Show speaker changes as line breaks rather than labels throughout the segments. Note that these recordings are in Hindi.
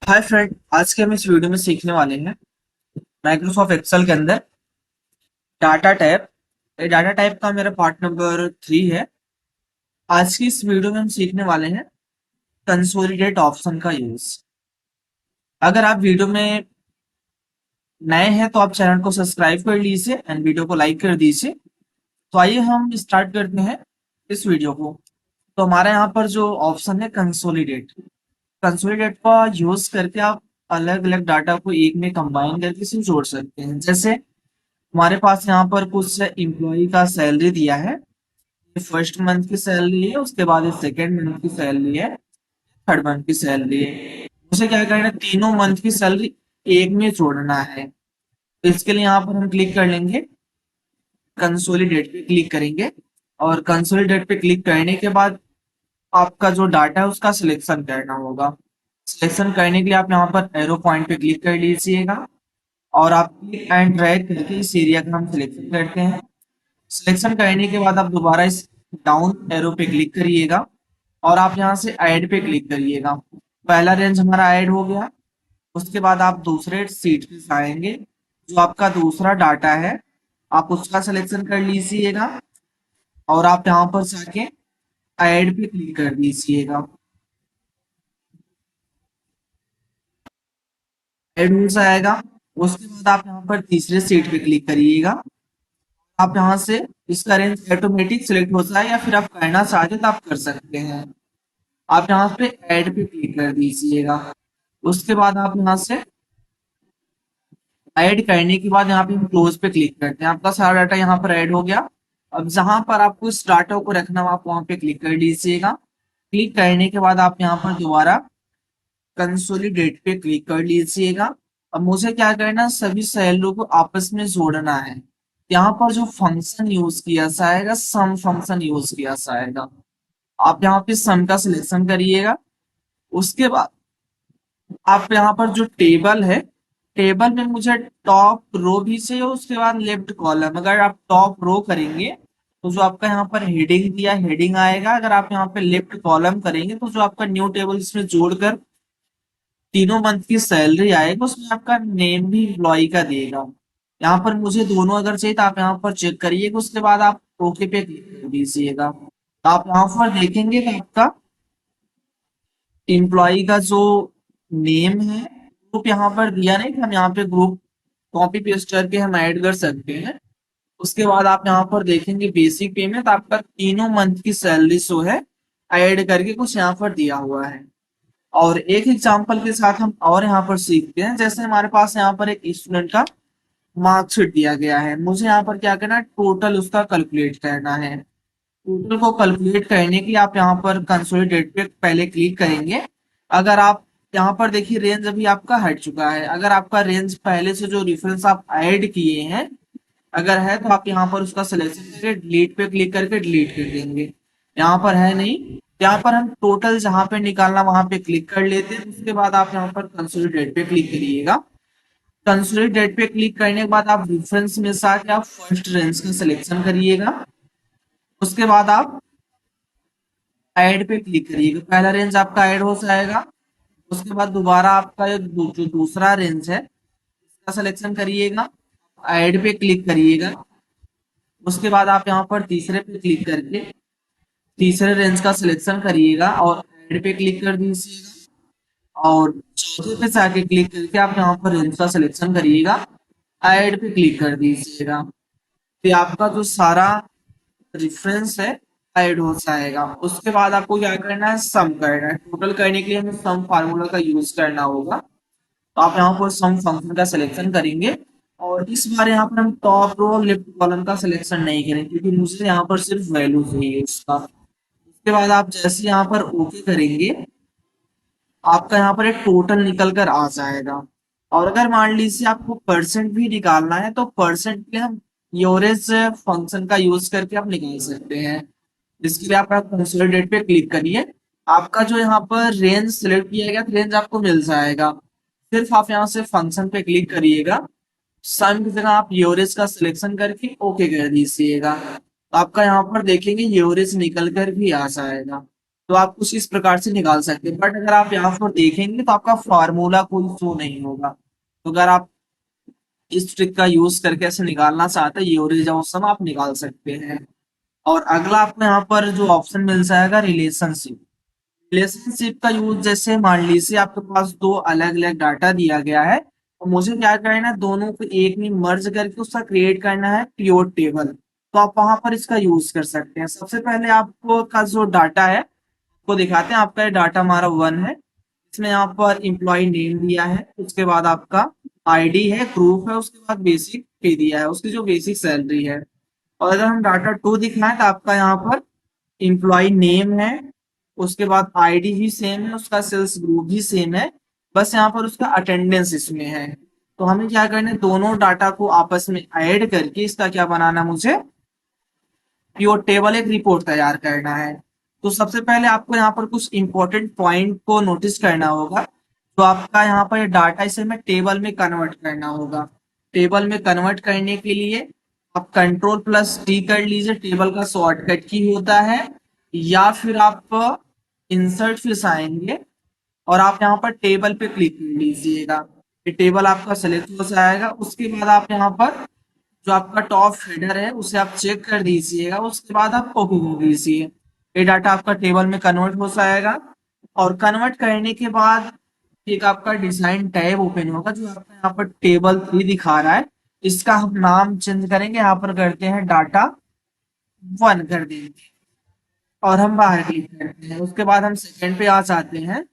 हाय फ्रेंड, आज के हम इस वीडियो में सीखने वाले हैं माइक्रोसॉफ्ट एक्सेल के अंदर डाटा टाइप। ये डाटा टाइप का मेरा पार्ट नंबर 3 है। आज की इस वीडियो में हम सीखने वाले हैं कंसोलिडेट ऑप्शन का यूज। अगर आप वीडियो में नए हैं तो आप चैनल को सब्सक्राइब कर लीजिए एंड वीडियो को लाइक कर दीजिए। तो आइए हम स्टार्ट करते हैं इस वीडियो को। तो हमारे यहाँ पर जो ऑप्शन है कंसोलिडेट, कंसोलिडेट का यूज करके आप अलग अलग डाटा को एक में कंबाइन करके इसे जोड़ सकते हैं। जैसे हमारे पास यहाँ पर कुछ एम्प्लॉय का सैलरी दिया है। ये फर्स्ट मंथ की सैलरी है, उसके बाद ये सेकेंड मंथ की सैलरी है, थर्ड मंथ की सैलरी है। मुझे क्या करना है, तीनों मंथ की सैलरी एक में जोड़ना है। तो इसके लिए यहाँ पर हम क्लिक कर लेंगे, कंसोलिडेट पे क्लिक करेंगे और कंसोलिडेट पे क्लिक करने के बाद आपका जो डाटा है उसका सिलेक्शन करना होगा। सिलेक्शन करने के लिए आप यहाँ पर एरो पॉइंट पे क्लिक कर लीजिएगा और आप क्लिक एंड ड्रैग करके इस एरिया का हम सिलेक्शन करते हैं। सिलेक्शन करने के बाद आप दोबारा इस डाउन एरो पे क्लिक करिएगा और आप यहाँ से ऐड पे क्लिक करिएगा। पहला रेंज हमारा ऐड हो गया। उसके बाद आप दूसरे सीट पे आएंगे, जो आपका दूसरा डाटा है आप उसका सिलेक्शन कर लीजिएगा और आप यहाँ पर जाके ऐड पे क्लिक कर दीजिएगा। ऐड हो जाएगा। उसके बाद आप यहाँ पर तीसरे सीट पे क्लिक करिएगा। आप यहाँ से इसका रेंज ऑटोमेटिक सिलेक्ट हो जाए या फिर आप करना चाहते तो आप कर सकते हैं। आप यहाँ पे ऐड पे क्लिक कर दीजिएगा। उसके बाद आप यहाँ से ऐड करने के बाद यहाँ पे हम क्लोज पे क्लिक करते हैं। आपका सारा डाटा यहाँ पर ऐड हो गया। अब जहां पर आपको इस डाटा को रखना हो आप वहां पे क्लिक कर लीजिएगा। क्लिक करने के बाद आप यहाँ पर दोबारा कंसोलिडेट पे क्लिक कर लीजिएगा। अब मुझे क्या करना है, सभी सेलों को आपस में जोड़ना है। यहाँ पर जो फंक्शन यूज किया जाएगा, सम फंक्शन यूज किया जाएगा। आप यहाँ पे सम का सिलेक्शन करिएगा। उसके बाद आप यहाँ पर जो टेबल है, टेबल में मुझे टॉप रो भी चाहिए, उसके बाद लेफ्ट कॉलम। अगर आप टॉप रो करेंगे तो जो आपका यहाँ पर हेडिंग दिया हेडिंग आएगा। अगर आप यहाँ पे लेफ्ट कॉलम करेंगे तो जो आपका न्यू टेबल इसमें जोड़कर तीनों मंथ की सैलरी आएगा, उसमें आपका नेम भी एम्प्लॉय का देगा। यहाँ पर मुझे दोनों अगर चाहिए तो आप यहाँ पर चेक करिएगा। उसके बाद आप ओके पे क्लिक कर दीजिएगा। तो आप यहाँ पर देखेंगे कि आपका एम्प्लॉय का जो नेम है ग्रुप यहाँ पर दिया नहीं कि हम यहाँ पे ग्रुप कॉपी पेस्ट करके हम ऐड कर सकते हैं। उसके बाद आप यहाँ पर देखेंगे बेसिक पेमेंट, आपका तीनों मंथ की सैलरी शो है, ऐड करके कुछ यहाँ पर दिया हुआ है। और एक एग्जांपल के साथ हम और यहाँ पर सीखते हैं। जैसे हमारे पास यहाँ पर एक स्टूडेंट का मार्कशीट दिया गया है, मुझे यहाँ पर क्या करना है, टोटल उसका कैलकुलेट करना है। टोटल को कैलकुलेट करने के लिए आप यहाँ पर कंसोलिडेट पे पहले क्लिक करेंगे। अगर आप यहाँ पर देखिए रेंज अभी आपका हट चुका है। अगर आपका रेंज पहले से जो रेफरेंस आप ऐड किए हैं अगर है तो आप यहाँ पर उसका सिलेक्शन करके डिलीट पे क्लिक करके डिलीट कर देंगे। यहाँ पर है नहीं, यहाँ पर हम टोटल जहां पे निकालना वहां पे क्लिक कर लेते हैं। उसके बाद आप यहाँ पर कंसोलिडेट पे क्लिक करिएगा। कंसोलिडेट पे क्लिक करने के बाद आप रेफरेंस में से आके आप फर्स्ट रेंज का सिलेक्शन करिएगा। उसके बाद आप ऐड पे क्लिक करिएगा, पहला रेंज आपका ऐड हो जाएगा। उसके बाद दोबारा आपका जो दूसरा रेंज है इसका सिलेक्शन करिएगा, ऐड पे क्लिक करिएगा। उसके बाद आप यहाँ पर तीसरे पे क्लिक करके तीसरे रेंज का सिलेक्शन करिएगा और ऐड पे क्लिक कर दीजिएगा। और चौथे पे जाके क्लिक करके आप यहाँ पर रेंज का सिलेक्शन करिएगा, ऐड पे क्लिक कर दीजिएगा। तो आपका जो सारा रेफरेंस है ऐड हो जाएगा। उसके बाद आपको क्या करना है, सम करना है। टोटल करने के लिए हमें सम फार्मूला का यूज करना होगा। तो आप यहाँ पर सम फंक्शन का सिलेक्शन करेंगे और इस बार यहाँ पर हम टॉप रो और लेफ्ट कॉलम का सिलेक्शन नहीं करेंगे क्योंकि मुझे यहाँ पर सिर्फ वैल्यू चाहिए उसका। उसके बाद आप जैसे यहाँ पर ओके करेंगे आपका यहाँ पर एक टोटल निकल कर आ जाएगा। और अगर मान लीजिए आपको परसेंट भी निकालना है तो परसेंट के हम योरेज फंक्शन का यूज करके आप निकाल सकते हैं। इसके लिए आप कंसोलिडेट पे क्लिक करिए। आपका जो यहाँ पर रेंज सिलेक्ट किया गया रेंज आपको मिल जाएगा। सिर्फ आप यहाँ से फंक्शन पे क्लिक करिएगा, सम की जगह आप योरेज का सिलेक्शन करके ओके कर दीजिएगा। तो आपका यहाँ पर देखेंगे योरेज निकल कर भी आ जाएगा। तो आप कुछ इस प्रकार से निकाल सकते हैं। बट अगर आप यहाँ पर देखेंगे तो आपका फार्मूला कोई शो नहीं होगा। तो अगर आप इस ट्रिक का यूज करके ऐसे निकालना चाहते हैं एवरेज ऑफ सम, आप निकाल सकते हैं। और अगला आपको यहाँ पर जो ऑप्शन मिल जाएगा रिलेशनशिप। रिलेशनशिप का यूज जैसे मान लीजिए आपके पास दो अलग अलग डाटा दिया गया है और मुझे क्या करना है, दोनों को एक में मर्ज करके उसका क्रिएट करना है प्योर टेबल। तो आप वहां पर इसका यूज कर सकते हैं। सबसे पहले आपको का जो डाटा है को दिखाते हैं। आपका ये डाटा हमारा 1 है। इसमें यहाँ पर एम्प्लॉय नेम दिया है, उसके बाद आपका आईडी है, ग्रुप है, उसके बाद बेसिक पे दिया है, उसकी जो बेसिक सैलरी है। और अगर हम डाटा 2 दिखाएं तो आपका यहाँ पर एम्प्लॉय नेम है, उसके बाद आईडी भी सेम है, उसका सेल्स ग्रुप भी सेम है, बस यहाँ पर उसका अटेंडेंस इसमें है। तो हमें क्या करना है, दोनों डाटा को आपस में ऐड करके इसका क्या बनाना, मुझे प्योर टेबल एक रिपोर्ट तैयार करना है। तो सबसे पहले आपको यहाँ पर कुछ इंपॉर्टेंट पॉइंट को नोटिस करना होगा। तो आपका यहाँ पर डाटा इसे में टेबल में कन्वर्ट करना होगा। टेबल में कन्वर्ट करने के लिए आप कंट्रोल प्लस टी कर लीजिए, टेबल का शॉर्टकट की होता है। या फिर आप इंसर्ट फिर आएंगे और आप यहाँ पर टेबल पे क्लिक कर लीजिएगा। ये टेबल आपका सेलेक्ट हो जाएगा। उसके बाद आप यहाँ पर जो आपका टॉप हेडर है उसे आप चेक कर दीजिएगा, उसके बाद आप ओके कर दीजिए। ये डाटा आपका टेबल में कन्वर्ट हो जाएगा। और कन्वर्ट करने के बाद एक आपका डिजाइन टैब ओपन होगा जो आपका यहाँ पर टेबल 3 दिखा रहा है। इसका हम नाम चेंज करेंगे, यहाँ पर करते हैं डाटा 1 कर देंगे और हम बाहर क्लिक करते हैं। उसके बाद हम सेकंड पे आ जाते हैं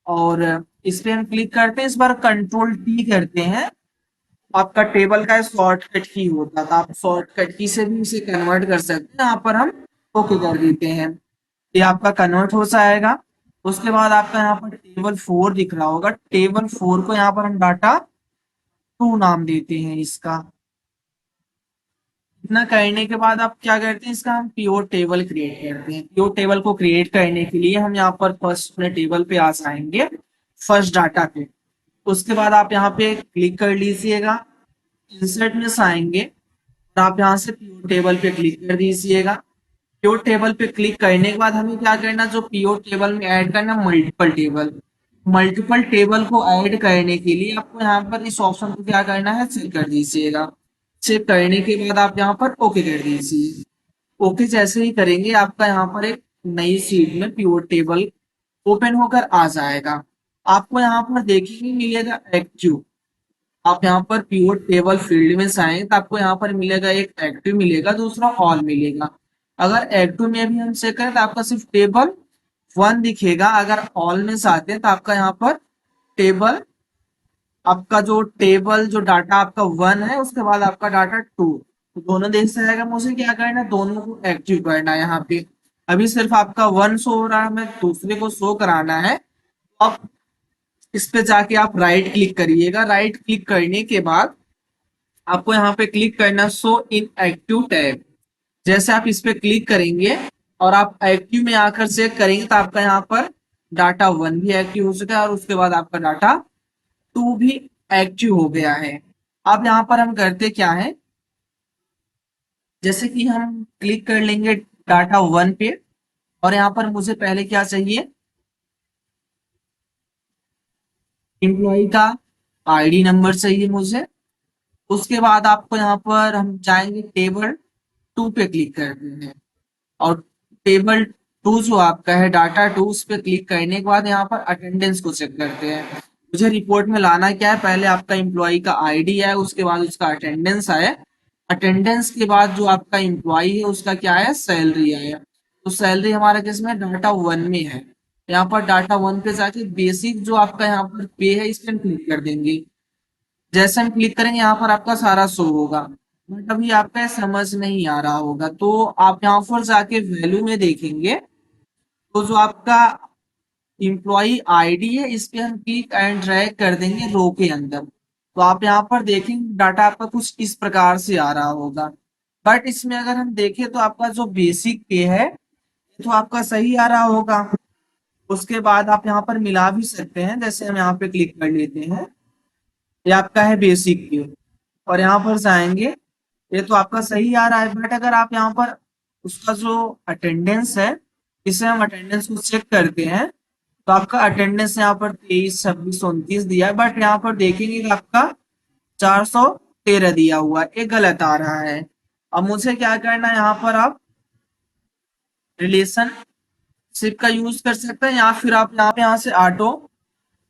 और इस पे हम क्लिक करते हैं। इस बार कंट्रोल टी करते हैं। आपका टेबल का शॉर्टकट की होता था, आप शॉर्टकट की से भी इसे कन्वर्ट कर सकते हैं। यहाँ पर हम ओके कर देते हैं, ये आपका कन्वर्ट हो जाएगा। उसके बाद आपका यहाँ पर टेबल 4 दिख रहा होगा, टेबल 4 को यहाँ पर हम डाटा 2 नाम देते हैं इसका। इतना करने के बाद आप क्या करते हैं, इसका हम प्योर टेबल क्रिएट करते हैं। प्योर टेबल को क्रिएट करने के लिए हम यहाँ पर फर्स्ट अपने टेबल पे आ जाएंगे, फर्स्ट डाटा पे। उसके बाद आप यहाँ पे क्लिक कर लीजिएगा, इंसर्ट में आएंगे और आप यहाँ से प्योर टेबल पे क्लिक कर दीजिएगा। प्योर टेबल पे क्लिक करने के बाद हमें क्या करना, जो प्योर टेबल में ऐड करना मल्टीपल टेबल। मल्टीपल टेबल को ऐड करने के लिए आपको यहाँ पर इस ऑप्शन को क्या करना है, चेक कर दीजिएगा। चेक करने के बाद आप यहाँ पर ओके कर दीजिए। ओके जैसे ही करेंगे आपका यहाँ पर एक नई शीट में प्योर टेबल ओपन होकर आ जाएगा। आपको यहाँ पर देखिए मिलेगा एक्टिव। आप यहाँ पर प्योर टेबल फील्ड में जाएंगे तो आपको यहाँ पर मिलेगा, एक एक्टिव मिलेगा, दूसरा ऑल मिलेगा। अगर एक्टिव में भी हम चेक करें तो आपका सिर्फ टेबल 1 दिखेगा। अगर ऑल में जाते हैं तो आपका यहाँ पर टेबल, आपका जो टेबल जो डाटा आपका 1 है उसके बाद आपका डाटा 2, तो दोनों देख से आएगा। मुझे क्या करना है, दोनों को एक्टिव करना है। यहाँ पे अभी सिर्फ आपका 1 शो हो रहा है, हमें दूसरे को शो कराना है। अब इस पे जाके आप राइट क्लिक करिएगा। राइट क्लिक करने के बाद आपको यहाँ पे क्लिक करना शो इन एक्टिव टैब। जैसे आप इस पे क्लिक करेंगे और आप एक्टिव में आकर चेक करेंगे तो आपका यहाँ पर डाटा 1 भी एक्टिव हो चुका है और उसके बाद आपका डाटा 2 भी एक्टिव हो गया है। अब यहाँ पर हम करते क्या है, जैसे कि हम क्लिक कर लेंगे डाटा 1 पे और यहाँ पर मुझे पहले क्या चाहिए, एम्प्लॉय का आईडी नंबर चाहिए मुझे। उसके बाद आपको यहाँ पर हम जाएंगे टेबल 2 पे क्लिक करते हैं और टेबल 2 जो आपका है डाटा 2, उस पे क्लिक करने के बाद यहाँ पर अटेंडेंस को चेक करते हैं। मुझे रिपोर्ट में लाना क्या है, पहले आपका एम्प्लॉय का आईडी है, उसके बाद उसका अटेंडेंस आया, अटेंडेंस के बाद जो आपका एम्प्लॉय है उसका क्या है, सैलरी आया। तो सैलरी हमारा किसमें, डाटा 1 में है। यहाँ पर डाटा 1 पे जाके बेसिक जो आपका यहाँ पर पे है इस पे हम क्लिक कर देंगे। जैसे हम क्लिक करेंगे यहाँ पर आपका सारा शो होगा, बट अभी आपका समझ नहीं आ रहा होगा। तो आप यहाँ पर जाके वैल्यू में देखेंगे तो जो आपका एम्प्लॉय आईडी है इस पे हम क्लिक एंड ड्रैग कर देंगे रो के अंदर। तो आप यहाँ पर देखेंगे डाटा आपका कुछ इस प्रकार से आ रहा होगा। बट इसमें अगर हम देखें तो आपका जो बेसिक पे है तो आपका सही आ रहा होगा। उसके बाद आप यहाँ पर मिला भी सकते हैं, जैसे हम यहाँ पे क्लिक कर लेते हैं, ये आपका है बेसिक पे और यहाँ पर जाएंगे, ये तो आपका सही आ रहा है। बट अगर आप यहाँ पर उसका जो अटेंडेंस है इसे हम अटेंडेंस को चेक करते हैं तो आपका अटेंडेंस यहाँ पर 23, 26, 29 दिया है, बट यहाँ पर देखेंगे कि आपका 413 दिया हुआ है, ये गलत आ रहा है। अब मुझे क्या करना है, यहाँ पर आप रिलेशनशिप का यूज कर सकते हैं, या फिर आप यहाँ से ऑटो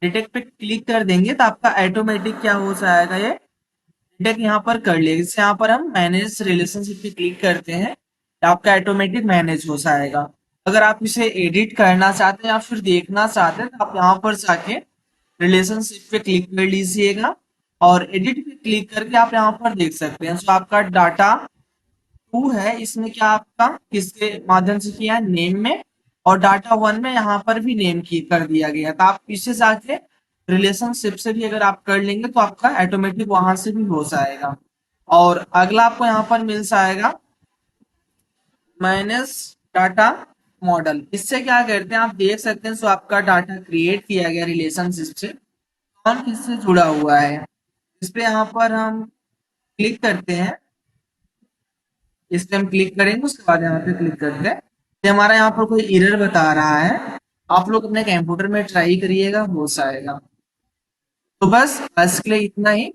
डिटेक्ट पे क्लिक कर देंगे तो आपका ऑटोमेटिक क्या हो जाएगा, ये डिटेक्ट यहाँ पर कर लेगा। इससे यहाँ पर हम मैनेज रिलेशनशिप पे क्लिक करते हैं तो आपका ऑटोमेटिक मैनेज हो जाएगा। अगर आप इसे एडिट करना चाहते हैं या फिर देखना चाहते हैं तो आप यहाँ पर जाके रिलेशनशिप पे क्लिक कर लीजिएगा और एडिट पे क्लिक करके आप यहाँ पर देख सकते हैं। तो आपका डाटा 2 है, इसमें क्या आपका किसके माध्यम से किया है, नेम में, और डाटा 1 में यहाँ पर भी नेम की कर दिया गया। तो आप पीछे जाके रिलेशनशिप से भी अगर आप कर लेंगे तो आपका ऑटोमेटिक वहां से भी हो जाएगा। और अगला आपको यहाँ पर मिल जाएगा मैनेज डाटा मॉडल। इससे क्या करते हैं आप देख सकते हैं, सो आपका डाटा क्रिएट किया गया रिलेशनशिप से, कौन किससे जुड़ा हुआ है। इस पे यहाँ पर हम क्लिक करते हैं, इस पे हम क्लिक करेंगे, उसके बाद यहाँ पे क्लिक करते हैं तो हमारा यहाँ पर कोई एरर बता रहा है। आप लोग अपने कंप्यूटर में ट्राई करिएगा, हो जाएगा। तो बस आज के लिए इतना ही।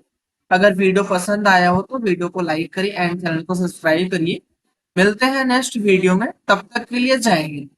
अगर वीडियो पसंद आया हो तो वीडियो को लाइक करिए एंड चैनल को सब्सक्राइब करिए। मिलते हैं नेक्स्ट वीडियो में, तब तक के लिए जय हिंद।